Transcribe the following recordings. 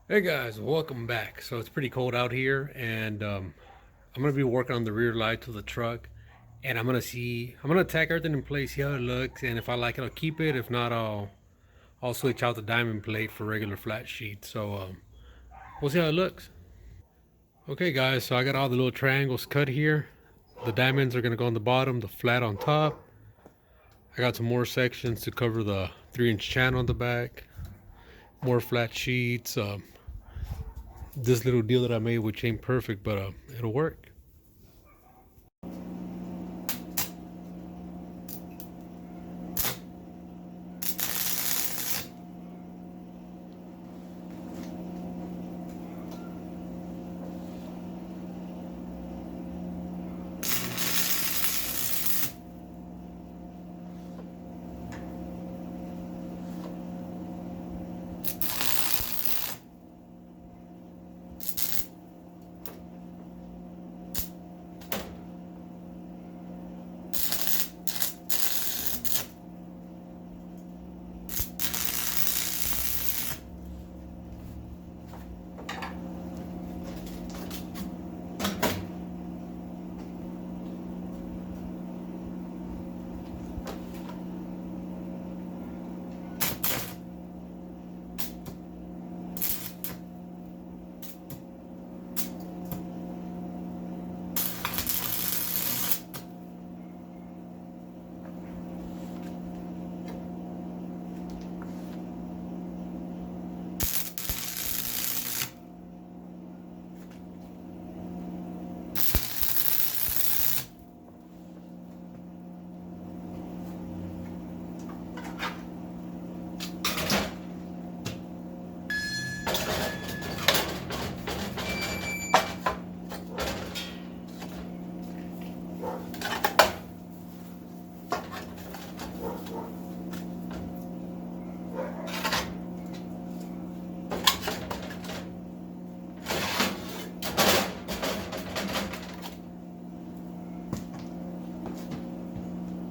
Hey guys, welcome back. So it's pretty cold out here, and I'm gonna be working on the rear lights of the truck, and I'm gonna tack everything in place, see how it looks, and if I like it, I'll keep it. If not, I'll switch out the diamond plate for regular flat sheet. So we'll see how it looks. Okay, guys, so I got all the little triangles cut here. The diamonds are gonna go on the bottom, the flat on top. I got some more sections to cover the 3-inch channel on the back. More flat sheets. This little deal that I made, which ain't perfect, but it'll work.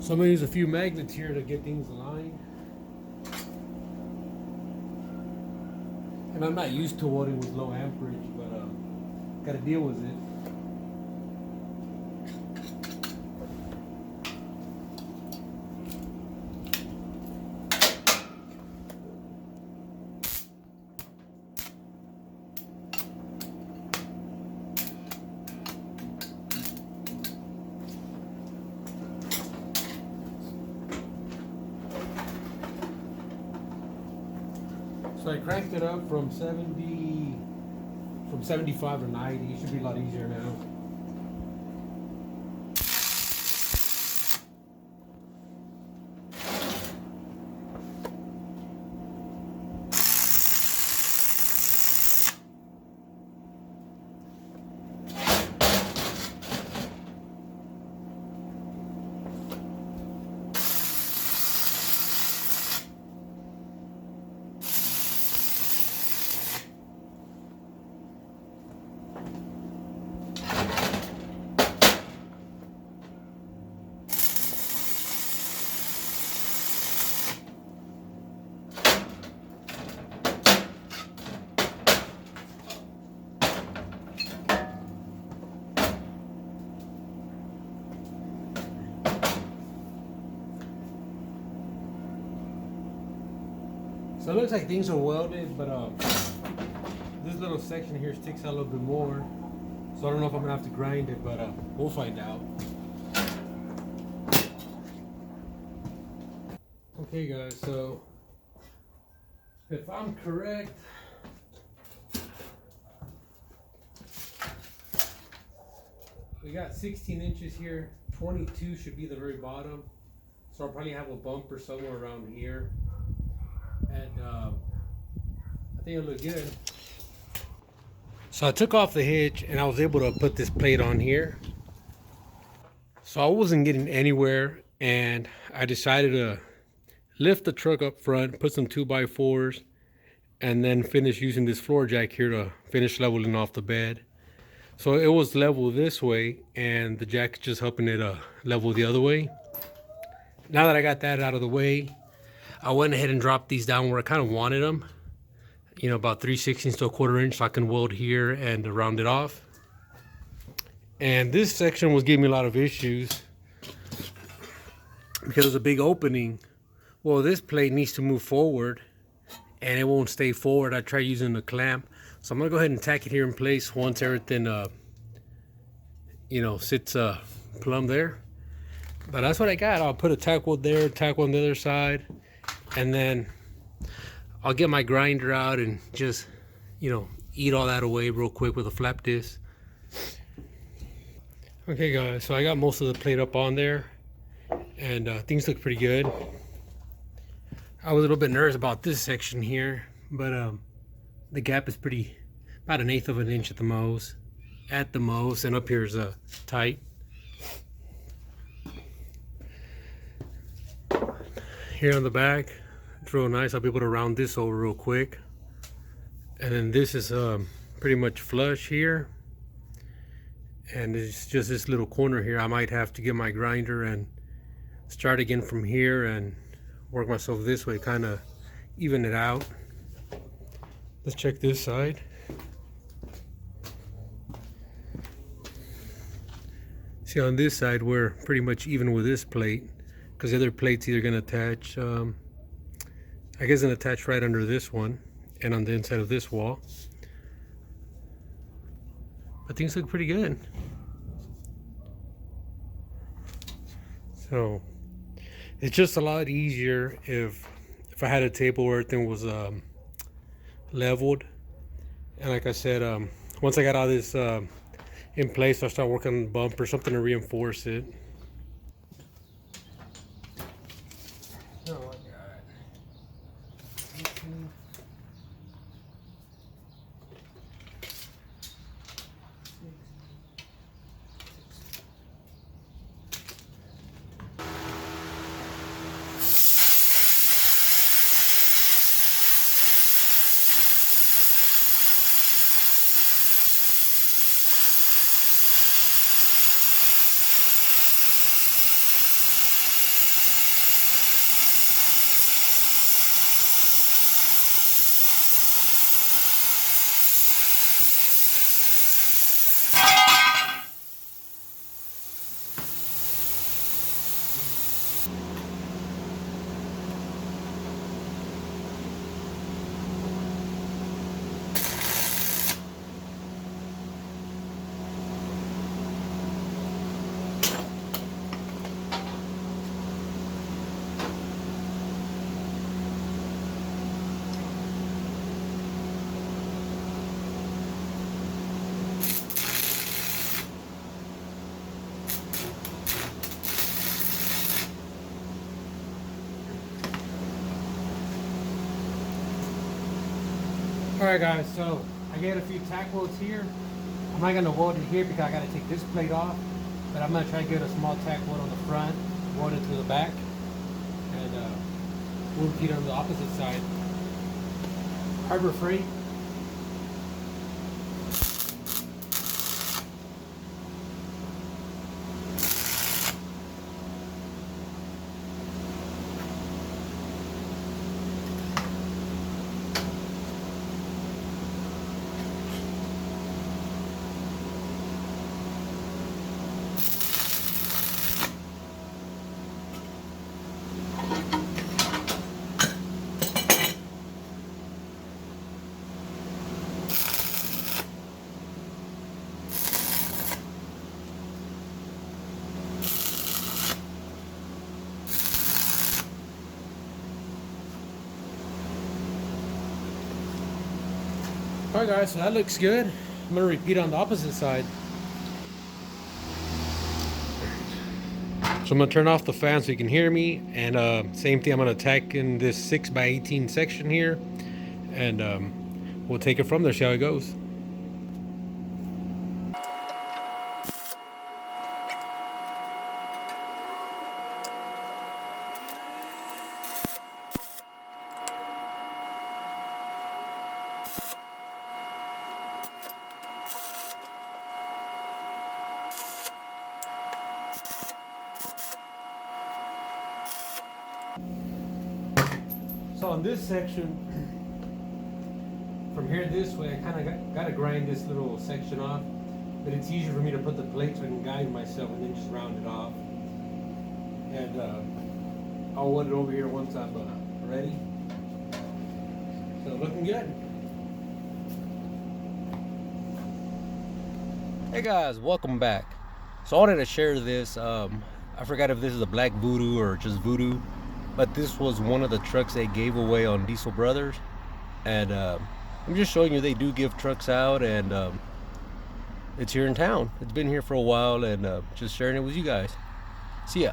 So I'm gonna use a few magnets here to get things aligned. And I'm not used to welding with low amperage, but gotta deal with it. So I cranked it up from 75 to 90. It should be a lot easier now. So it looks like things are welded, but this little section here sticks out a little bit more. So I don't know if I'm gonna have to grind it, but we'll find out. Okay guys, so if I'm correct, we got 16 inches here. 22 should be the very bottom. So I'll probably have a bumper somewhere around here. And I think it'll look good. So I took off the hitch and I was able to put this plate on here. So I wasn't getting anywhere, and I decided to lift the truck up front, put some 2x4s, and then finish using this floor jack here to finish leveling off the bed. So it was level this way, and the jack's just helping it level the other way. Now that I got that out of the way, I went ahead and dropped these down where I kind of wanted them. you know, about 3/16 to a 1/4 inch, so I can weld here and round it off. And this section was giving me a lot of issues because there's a big opening. Well, this plate needs to move forward and it won't stay forward. I tried using the clamp, so I'm gonna go ahead and tack it here in place once everything you know, sits plumb there. But that's what I got. I'll put a tack weld there, tack on the other side, and then I'll get my grinder out and just, you know, eat all that away real quick with a flap disc. Okay guys, so I got most of the plate up on there, and things look pretty good. I was a little bit nervous about this section here, but the gap is pretty, about 1/8 of an inch at the most, and up here is tight. Here on the back, it's real nice. I'll be able to round this over real quick, and then this is pretty much flush here. And it's just this little corner here. I might have to get my grinder and start again from here and work myself this way, kind of even it out. Let's check this side. See, on this side we're pretty much even with this plate, because the other plate's either going to attach, I guess going to attach right under this one and on the inside of this wall. But things look pretty good. So it's just a lot easier if I had a table where everything was leveled. And like I said, once I got all this in place, I'll start working on the bumper, something to reinforce it. So I got 18. Alright guys, so I get a few tack welds here. I'm not going to weld it here because I got to take this plate off, but I'm going to try to get a small tack weld on the front, weld it to the back, and we'll repeat on the opposite side. Harbor Freight. Alright guys, so that looks good. I'm going to repeat on the opposite side. So I'm going to turn off the fan so you can hear me, and same thing, I'm going to tack in this 6x18 section here, and we'll take it from there, see how it goes. So on this section, from here this way, I kind of got to grind this little section off, but it's easier for me to put the plate so I can guide myself and then just round it off. And I'll wet it over here once I'm ready. So looking good. Hey guys, welcome back. So I wanted to share this. I forgot if this is a black voodoo or just voodoo, but this was one of the trucks they gave away on Diesel Brothers. And I'm just showing you they do give trucks out, and it's here in town. It's been here for a while, and just sharing it with you guys. See ya.